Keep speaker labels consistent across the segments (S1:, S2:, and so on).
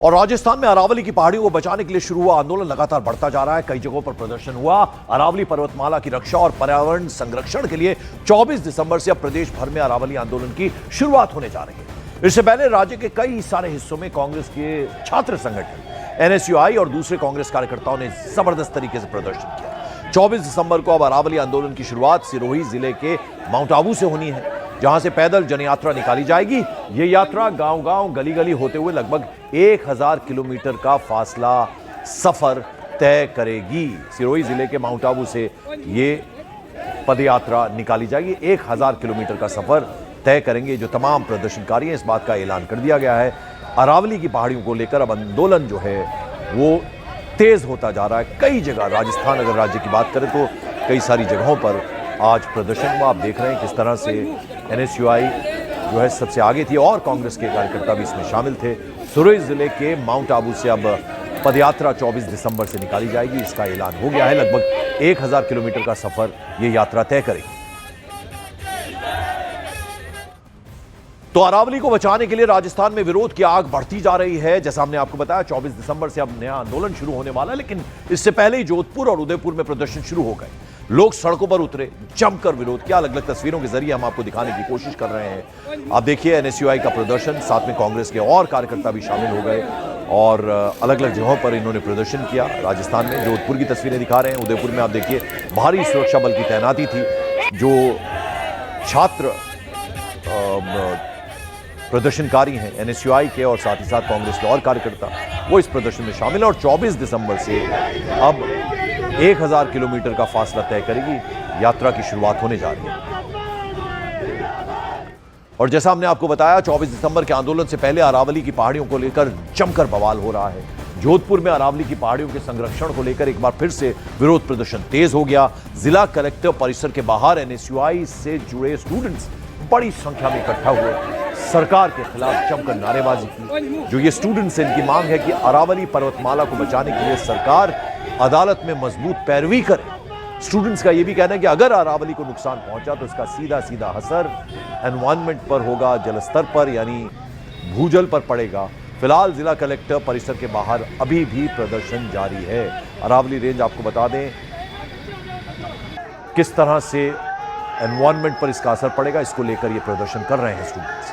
S1: और राजस्थान में अरावली की पहाड़ियों को बचाने के लिए शुरू हुआ आंदोलन लगातार बढ़ता जा रहा है। कई जगहों पर प्रदर्शन हुआ। अरावली पर्वतमाला की रक्षा और पर्यावरण संरक्षण के लिए 24 दिसंबर से अब प्रदेश भर में अरावली आंदोलन की शुरुआत होने जा रही है। इससे पहले राज्य के कई सारे हिस्सों में कांग्रेस के छात्र संगठन एनएसयूआई और दूसरे कांग्रेस कार्यकर्ताओं ने जबरदस्त तरीके से प्रदर्शन किया। 24 दिसंबर को अब अरावली आंदोलन की शुरुआत सिरोही जिले के माउंट आबू से होनी है, जहां से पैदल जनयात्रा निकाली जाएगी। ये यात्रा गांव-गांव, गली-गली होते हुए लगभग 1000 किलोमीटर का फासला सफर तय करेगी। सिरोही जिले के माउंट आबू से ये पदयात्रा निकाली जाएगी। 1000 किलोमीटर का सफर तय करेंगे जो तमाम प्रदर्शनकारी हैं। इस बात का ऐलान कर दिया गया है। अरावली की पहाड़ियों को लेकर अब आंदोलन जो है वो तेज होता जा रहा है। कई जगह राजस्थान, अगर राज्य की बात करें तो कई सारी जगहों पर आज प्रदर्शन हुआ। आप देख रहे हैं किस तरह से एनएसयूआई जो है सबसे आगे थी और कांग्रेस के कार्यकर्ता भी इसमें शामिल थे। सिरोही जिले के माउंट आबू से अब पदयात्रा 24 दिसंबर से निकाली जाएगी, इसका ऐलान हो गया है। लगभग 1000 किलोमीटर का सफर ये यात्रा तय करेगी। तो अरावली को बचाने के लिए राजस्थान में विरोध की आग बढ़ती जा रही है। जैसा हमने आपको बताया 24 दिसंबर से अब नया आंदोलन शुरू होने वाला है, लेकिन इससे पहले ही जोधपुर और उदयपुर में प्रदर्शन शुरू हो गए। लोग सड़कों पर उतरे, जमकर विरोध किया। अलग अलग तस्वीरों के जरिए हम आपको दिखाने की कोशिश कर रहे हैं। आप देखिए एनएसयूआई का प्रदर्शन, साथ में कांग्रेस के और कार्यकर्ता भी शामिल हो गए और अलग अलग जगहों पर इन्होंने प्रदर्शन किया। राजस्थान में जोधपुर की तस्वीरें दिखा रहे हैं। उदयपुर में आप देखिए भारी सुरक्षा बल की तैनाती थी। जो छात्र प्रदर्शनकारी हैं एनएसयूआई के और साथ ही साथ कांग्रेस के और कार्यकर्ता, वो इस प्रदर्शन में शामिल हैं। और 24 दिसंबर से अब 1000 किलोमीटर का फासला तय करेगी यात्रा की शुरुआत होने जा रही है। और जैसा हमने आपको बताया 24 दिसंबर के आंदोलन से पहले अरावली की पहाड़ियों को लेकर जमकर बवाल हो रहा है। जोधपुर में अरावली की पहाड़ियों के संरक्षण को लेकर एक बार फिर से विरोध प्रदर्शन तेज हो गया। जिला कलेक्टर परिसर के बाहर एनएसयूआई से जुड़े स्टूडेंट्स बड़ी संख्या में इकट्ठा हुए, सरकार के खिलाफ जमकर नारेबाजी की। जो ये स्टूडेंट्स, इनकी मांग है कि अरावली पर्वतमाला को बचाने के लिए सरकार अदालत में मजबूत पैरवी करे। स्टूडेंट्स का यह भी कहना है कि अगर अरावली को नुकसान पहुंचा तो इसका सीधा सीधा असर एनवायरनमेंट पर होगा, जलस्तर पर यानी भूजल पर पड़ेगा। फिलहाल जिला कलेक्टर परिसर के बाहर अभी भी प्रदर्शन जारी है। अरावली रेंज आपको बता दें किस तरह से एनवायरनमेंट पर इसका असर पड़ेगा, इसको लेकर ये प्रदर्शन कर रहे हैं स्टूडेंट्स।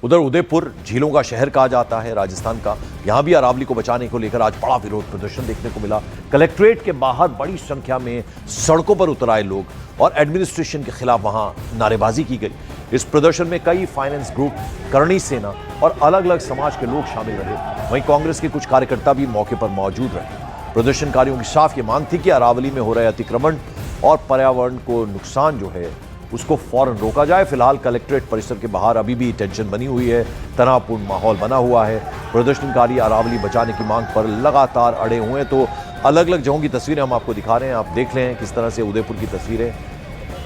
S1: उधर उदयपुर झीलों का शहर कहा जाता है राजस्थान का, यहां भी अरावली को बचाने को लेकर आज बड़ा विरोध प्रदर्शन देखने को मिला। कलेक्ट्रेट के बाहर बड़ी संख्या में सड़कों पर उतर आए लोग और एडमिनिस्ट्रेशन के खिलाफ वहां नारेबाजी की गई। इस प्रदर्शन में कई फाइनेंस ग्रुप, करणी सेना और अलग अलग समाज के लोग शामिल रहे। वहीं कांग्रेस के कुछ कार्यकर्ता भी मौके पर मौजूद रहे। प्रदर्शनकारियों की साफ ये मांग थी कि अरावली में हो रहे अतिक्रमण और पर्यावरण को नुकसान जो है उसको फौरन रोका जाए। फिलहाल कलेक्ट्रेट परिसर के बाहर अभी भी टेंशन बनी हुई है, तनावपूर्ण माहौल बना हुआ है। प्रदर्शनकारी अरावली बचाने की मांग पर लगातार अड़े हुए हैं। तो अलग अलग जगहों की तस्वीरें हम आपको दिखा रहे हैं। आप देख लें किस तरह से उदयपुर की तस्वीरें,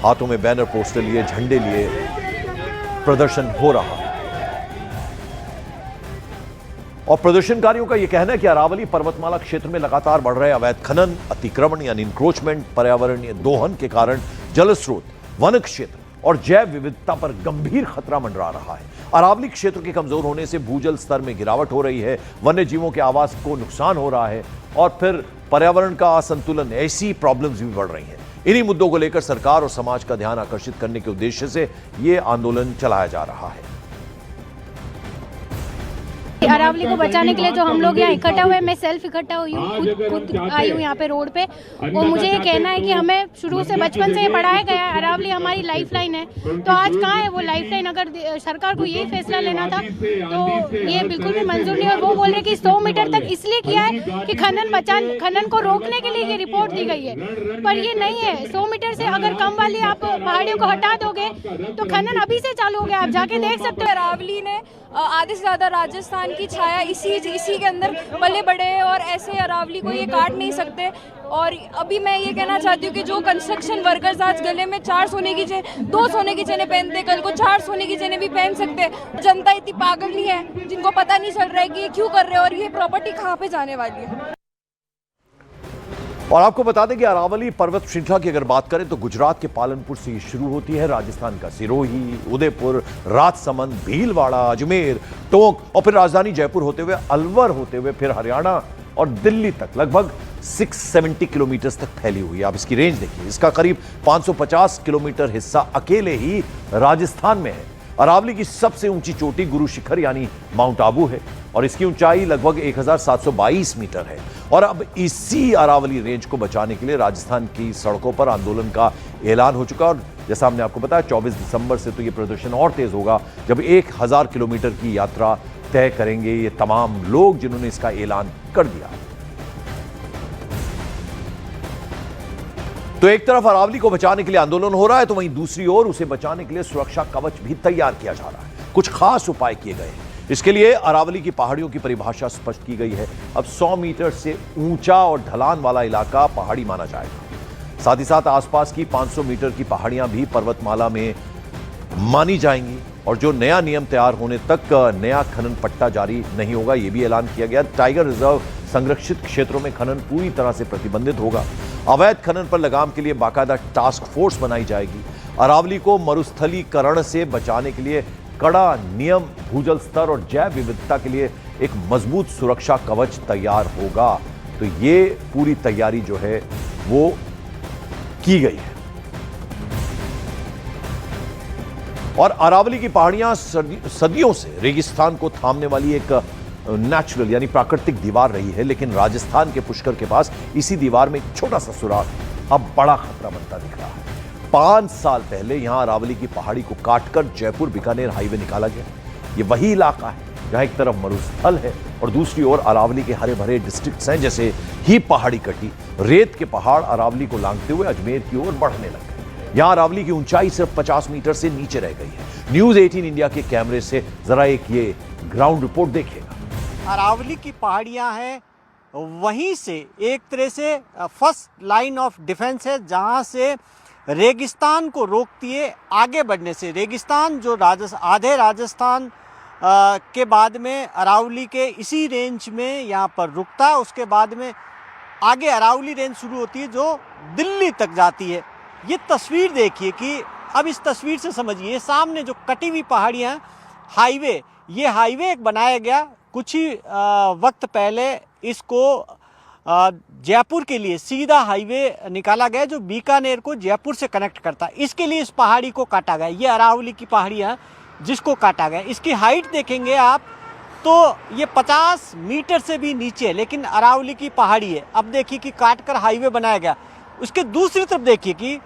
S1: हाथों में बैनर, पोस्टर लिए, झंडे लिए प्रदर्शन हो रहा है। और प्रदर्शनकारियों का यह कहना है कि अरावली पर्वतमाला क्षेत्र में लगातार बढ़ रहे अवैध खनन, अतिक्रमण यानी इंक्रोचमेंट, पर्यावरणीय दोहन के कारण जलस्रोत, वन क्षेत्र और जैव विविधता पर गंभीर खतरा मंडरा रहा है। अरावली क्षेत्र के कमजोर होने से भूजल स्तर में गिरावट हो रही है, वन्य जीवों के आवास को नुकसान हो रहा है और फिर पर्यावरण का असंतुलन, ऐसी प्रॉब्लम्स भी बढ़ रही हैं। इन्हीं मुद्दों को लेकर सरकार और समाज का ध्यान आकर्षित करने के उद्देश्य से यह आंदोलन चलाया जा रहा है।
S2: अरावली को बचाने के लिए जो हम लोग यहाँ इकट्ठा हुए, मैं सेल्फ इकट्ठा हुई हूँ, खुद आई हूँ यहाँ पे रोड पे। और मुझे ये कहना है कि हमें शुरू से बचपन से ये पढ़ाया गया है अरावली हमारी लाइफ लाइन है। तो आज कहाँ है वो लाइफ लाइन? अगर सरकार को यही फैसला लेना था तो ये बिल्कुल भी मंजूर नहीं है। वो बोल रहे कि 100 मीटर तक इसलिए किया है कि खनन को रोकने के लिए ये रिपोर्ट दी गई है, पर ये नहीं है। 100 मीटर से अगर कम वाली आप पहाड़ियों को हटा दोगे तो खनन अभी से चालू हो गया। आप जाके देख सकते हो।
S3: अरावली ने आधे से ज्यादा राजस्थान की छाया इसी के अंदर पले बड़े हैं और ऐसे अरावली को ये काट नहीं सकते। और अभी मैं ये कहना चाहती हूँ कि जो कंस्ट्रक्शन वर्कर्स आज गले में 2 सोने की चेनें पहनते, कल को 4 सोने की चेनें भी पहन सकते। जनता इतनी पागल नहीं है जिनको पता नहीं चल रहा है कि ये क्यों कर रहे हैं और ये प्रॉपर्टी कहाँ पे जाने वाली है।
S1: और आपको बता दें कि अरावली पर्वत श्रृंखला की अगर बात करें तो गुजरात के पालनपुर से ये शुरू होती है, राजस्थान का सिरोही, उदयपुर, राजसमंद, भीलवाड़ा, अजमेर, टोंक और फिर राजधानी जयपुर होते हुए अलवर होते हुए फिर हरियाणा और दिल्ली तक लगभग 670 किलोमीटर तक फैली हुई है। आप इसकी रेंज देखिए, इसका करीब 550 किलोमीटर हिस्सा अकेले ही राजस्थान में है। अरावली की सबसे ऊंची चोटी गुरु शिखर यानी माउंट आबू है और इसकी ऊंचाई लगभग 1722 मीटर है। और अब इसी अरावली रेंज को बचाने के लिए राजस्थान की सड़कों पर आंदोलन का ऐलान हो चुका और जैसा हमने आपको बताया 24 दिसंबर से तो ये प्रदर्शन और तेज होगा जब 1000 किलोमीटर की यात्रा तय करेंगे ये तमाम लोग जिन्होंने इसका ऐलान कर दिया। तो एक तरफ अरावली को बचाने के लिए आंदोलन हो रहा है तो वहीं दूसरी ओर उसे बचाने के लिए सुरक्षा कवच भी तैयार किया जा रहा है। कुछ खास उपाय किए गए हैं। इसके लिए अरावली की पहाड़ियों की परिभाषा स्पष्ट की गई है। अब 100 मीटर से ऊंचा और ढलान वाला इलाका पहाड़ी माना जाएगा। साथ ही साथ आसपास की 500 मीटर की पहाड़ियां भी पर्वतमाला में मानी जाएंगी और जो नया नियम तैयार होने तक नया खनन पट्टा जारी नहीं होगा, यह भी ऐलान किया गया। टाइगर रिजर्व संरक्षित क्षेत्रों में खनन पूरी तरह से प्रतिबंधित होगा। अवैध खनन पर लगाम के लिए बाकायदा टास्क फोर्स बनाई जाएगी। अरावली को मरुस्थलीकरण से बचाने के लिए कड़ा नियम, भूजल स्तर और जैव विविधता के लिए एक मजबूत सुरक्षा कवच तैयार होगा। तो ये पूरी तैयारी जो है वो की गई है। और अरावली की पहाड़ियां सदियों से रेगिस्तान को थामने वाली एक नेचुरल यानी प्राकृतिक दीवार रही है, लेकिन राजस्थान के पुष्कर के पास इसी दीवार में एक छोटा सा सुराग अब बड़ा खतरा बनता दिख रहा है। 5 साल पहले यहां अरावली की पहाड़ी को काटकर जयपुर बीकानेर हाईवे निकाला गया। ये वही इलाका है जहां एक तरफ मरुस्थल है और दूसरी ओर अरावली के हरे भरे डिस्ट्रिक्ट्स हैं, जैसे ही पहाड़ी कटी, रेत के पहाड़ अरावली को लांघते हुए अजमेर की ओर बढ़ने लगे। यहां अरावली की ऊंचाई सिर्फ 50 मीटर से नीचे रह गई है। न्यूज 18 इंडिया के कैमरे से जरा एक ये ग्राउंड रिपोर्ट देखिएगा।
S4: अरावली की पहाड़ियां हैं, वहीं से एक तरह से फर्स्ट लाइन ऑफ डिफेंस है जहां से रेगिस्तान को रोकती है आगे बढ़ने से। रेगिस्तान जो आधे राजस्थान के बाद में अरावली के इसी रेंज में यहाँ पर रुकता है। उसके बाद में आगे अरावली रेंज शुरू होती है जो दिल्ली तक जाती है। ये तस्वीर देखिए कि अब इस तस्वीर से समझिए, सामने जो कटी हुई पहाड़ियाँ, हाईवे, ये हाईवे एक बनाया गया कुछ ही वक्त पहले। इसको जयपुर के लिए सीधा हाईवे निकाला गया जो बीकानेर को जयपुर से कनेक्ट करता है। इसके लिए इस पहाड़ी को काटा गया। ये अरावली की पहाड़ियाँ जिसको काटा गया, इसकी हाइट देखेंगे आप तो ये 50 मीटर से भी नीचे है, लेकिन अरावली की पहाड़ी है। अब देखिए कि काट कर हाईवे बनाया गया। उसके दूसरी तरफ देखिए कि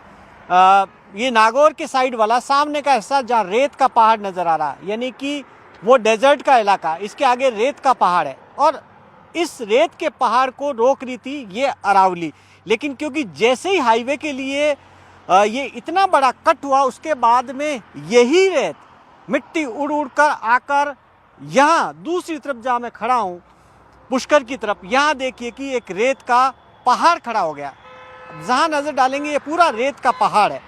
S4: ये नागौर के साइड वाला सामने का हिस्सा जहाँ रेत का पहाड़ नज़र आ रहा है, यानी कि वो डेजर्ट का इलाका, इसके आगे रेत का पहाड़ है और इस रेत के पहाड़ को रोक रही थी ये अरावली। लेकिन क्योंकि जैसे ही हाईवे के लिए ये इतना बड़ा कट हुआ, उसके बाद में यही रेत मिट्टी उड़ उड़ कर आकर यहाँ दूसरी तरफ जहाँ मैं खड़ा हूँ पुष्कर की तरफ, यहाँ देखिए कि एक रेत का पहाड़ खड़ा हो गया। जहाँ नज़र डालेंगे ये पूरा रेत का पहाड़ है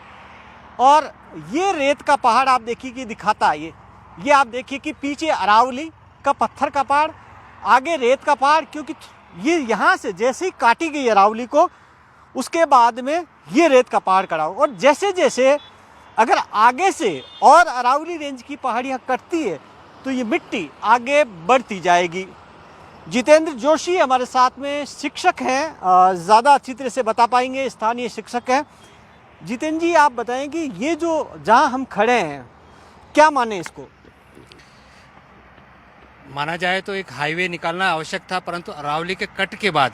S4: और ये रेत का पहाड़ आप देखिए कि दिखाता है ये आप देखिए कि पीछे अरावली का पत्थर का पहाड़, आगे रेत का पहाड़। क्योंकि ये यहाँ से जैसे ही काटी गई अरावली को, उसके बाद में ये रेत का पहाड़ खड़ा हो और जैसे जैसे अगर आगे से और अरावली रेंज की पहाड़ियाँ कटती है तो ये मिट्टी आगे बढ़ती जाएगी। जितेंद्र जोशी हमारे साथ में शिक्षक हैं, ज़्यादा अच्छी तरह से बता पाएंगे, स्थानीय शिक्षक हैं। जितेंद्र जी, आप बताएं कि ये जो जहाँ हम खड़े हैं क्या माने इसको?
S5: माना जाए तो एक हाईवे निकालना आवश्यक था, परंतु अरावली के कट के बाद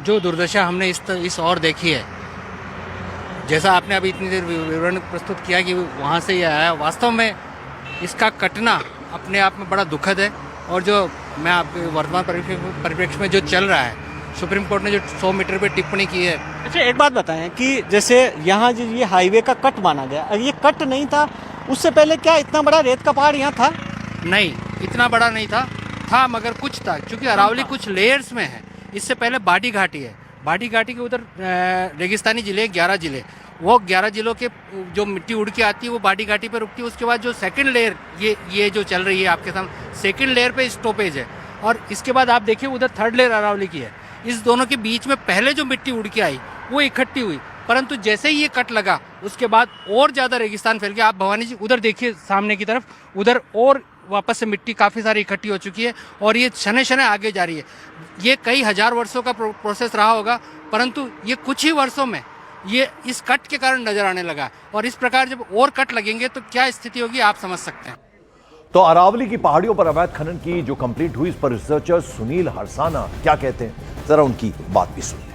S5: जो दुर्दशा हमने इस ओर देखी है, जैसा आपने अभी इतनी देर विवरण प्रस्तुत किया कि वहाँ से ये आया, वास्तव में इसका कटना अपने आप में बड़ा दुखद है। और जो मैं आपके वर्तमान परिप्रेक्ष्य में जो चल रहा है, सुप्रीम कोर्ट ने जो 100 मीटर पे टिप्पणी की है।
S4: अच्छा, एक बात बताएं कि जैसे यहाँ जो ये हाईवे का कट माना गया, अगर ये कट नहीं था उससे पहले क्या इतना बड़ा रेत का पहाड़ यहाँ था?
S5: नहीं, इतना बड़ा नहीं था मगर कुछ था, क्योंकि अरावली कुछ लेयर्स में है। इससे पहले बाडी घाटी है, बाडी घाटी के उधर रेगिस्तानी जिले 11 जिले, वो 11 जिलों के जो मिट्टी उड़ के आती है वो बाडी घाटी पर रुकती है। उसके बाद जो सेकंड लेयर ये जो चल रही है आपके सामने, सेकंड लेयर पे स्टॉपेज है और इसके बाद आप देखिए उधर थर्ड लेयर अरावली की है। इस दोनों के बीच में पहले जो मिट्टी उड़ के आई वो इकट्ठी हुई, परंतु जैसे ही ये कट लगा उसके बाद और ज़्यादा रेगिस्तान फैल गया। आप भवानी जी उधर देखिए सामने की तरफ, उधर और वापस से मिट्टी काफ़ी सारी इकट्ठी हो चुकी है और ये शनै शनै आगे जा रही है। ये कई हजार वर्षों का प्रोसेस रहा होगा, परंतु ये कुछ ही वर्षों में ये इस कट के कारण नजर आने लगा और इस प्रकार जब और कट लगेंगे तो क्या स्थिति होगी आप समझ सकते हैं।
S1: तो अरावली की पहाड़ियों पर अवैध खनन की जो कंप्लीट हुई, इस पर रिसर्चर सुनील हरसाना क्या कहते हैं, जरा उनकी बात भी सुनिए।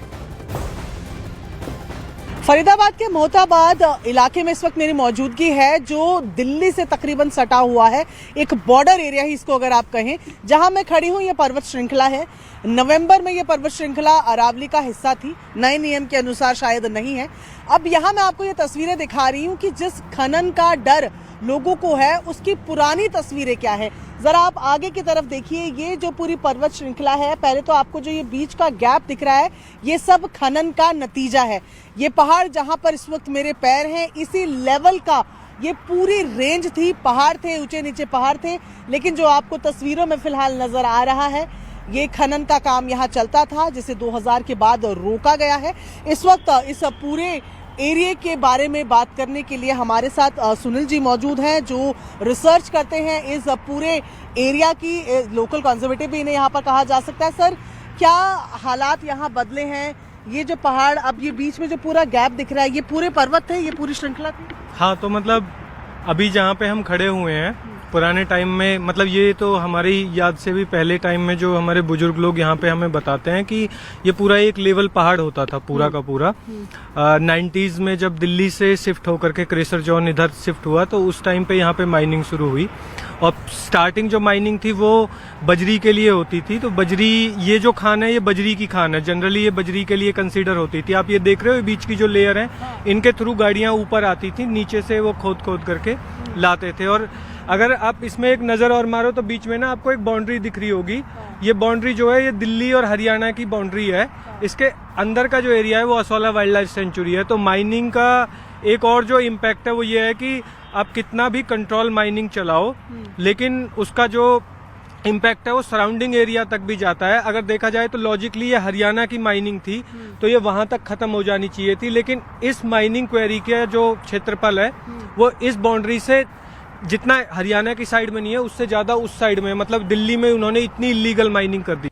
S6: फरीदाबाद के मोहताबाद इलाके में इस वक्त मेरी मौजूदगी है, जो दिल्ली से तकरीबन सटा हुआ है, एक बॉर्डर एरिया ही इसको अगर आप कहें। जहां मैं खड़ी हूं ये पर्वत श्रृंखला है। नवंबर में ये पर्वत श्रृंखला अरावली का हिस्सा थी, नए नियम के अनुसार शायद नहीं है। अब यहाँ मैं आपको ये तस्वीरें दिखा रही हूँ कि जिस खनन का डर लोगों को है उसकी पुरानी तस्वीरें क्या है। जरा आप आगे की तरफ देखिए, ये जो पूरी पर्वत श्रृंखला है, पहले तो आपको जो ये बीच का गैप दिख रहा है ये सब खनन का नतीजा है। ये पहाड़ जहां पर इस वक्त मेरे पैर हैं, इसी लेवल का ये पूरी रेंज थी, पहाड़ थे, ऊंचे नीचे पहाड़ थे। लेकिन जो आपको तस्वीरों में फिलहाल नजर आ रहा है ये खनन का काम यहाँ चलता था, जिसे 2000 के बाद रोका गया है। इस वक्त इस पूरे एरिया के बारे में बात करने के लिए हमारे साथ सुनील जी मौजूद हैं, जो रिसर्च करते हैं इस पूरे एरिया की, लोकल कंजर्वेटिव भी इन्हें यहाँ पर कहा जा सकता है। सर, क्या हालात यहाँ बदले हैं? ये जो पहाड़, अब ये बीच में जो पूरा गैप दिख रहा है, ये पूरे पर्वत थे, ये पूरी श्रृंखला थी?
S7: हाँ, तो मतलब अभी जहाँ पे हम खड़े हुए हैं, पुराने टाइम में, मतलब ये तो हमारी याद से भी पहले टाइम में जो हमारे बुजुर्ग लोग यहाँ पे हमें बताते हैं कि ये पूरा एक लेवल पहाड़ होता था पूरा का पूरा। 90s में जब दिल्ली से शिफ्ट होकर के क्रेसर जॉन इधर शिफ्ट हुआ तो उस टाइम पे यहाँ पे माइनिंग शुरू हुई और स्टार्टिंग जो माइनिंग थी वो बजरी के लिए होती थी। तो बजरी, ये जो खान है ये बजरी की खान है, जनरली ये बजरी के लिए कंसीडर होती थी। आप ये देख रहे हो बीच की जो लेयर है, इनके थ्रू गाड़ियां ऊपर आती थी, नीचे से वो खोद खोद करके लाते थे। और अगर आप इसमें एक नजर और मारो तो बीच में ना आपको एक बाउंड्री दिख रही होगी। ये बाउंड्री जो है ये दिल्ली और हरियाणा की बाउंड्री है। इसके अंदर का जो एरिया है वो असोला वाइल्ड लाइफ सेंचुरी है। तो माइनिंग का एक और जो इम्पैक्ट है वो ये है कि आप कितना भी कंट्रोल माइनिंग चलाओ, लेकिन उसका जो इम्पैक्ट है वो सराउंडिंग एरिया तक भी जाता है। अगर देखा जाए तो लॉजिकली ये हरियाणा की माइनिंग थी तो ये वहां तक खत्म हो जानी चाहिए थी, लेकिन इस माइनिंग क्वेरी का जो क्षेत्रफल है वो इस बाउंड्री से जितना हरियाणा की साइड में नहीं है उससे ज्यादा उस साइड में, मतलब दिल्ली में उन्होंने इतनी इलीगल माइनिंग कर दी।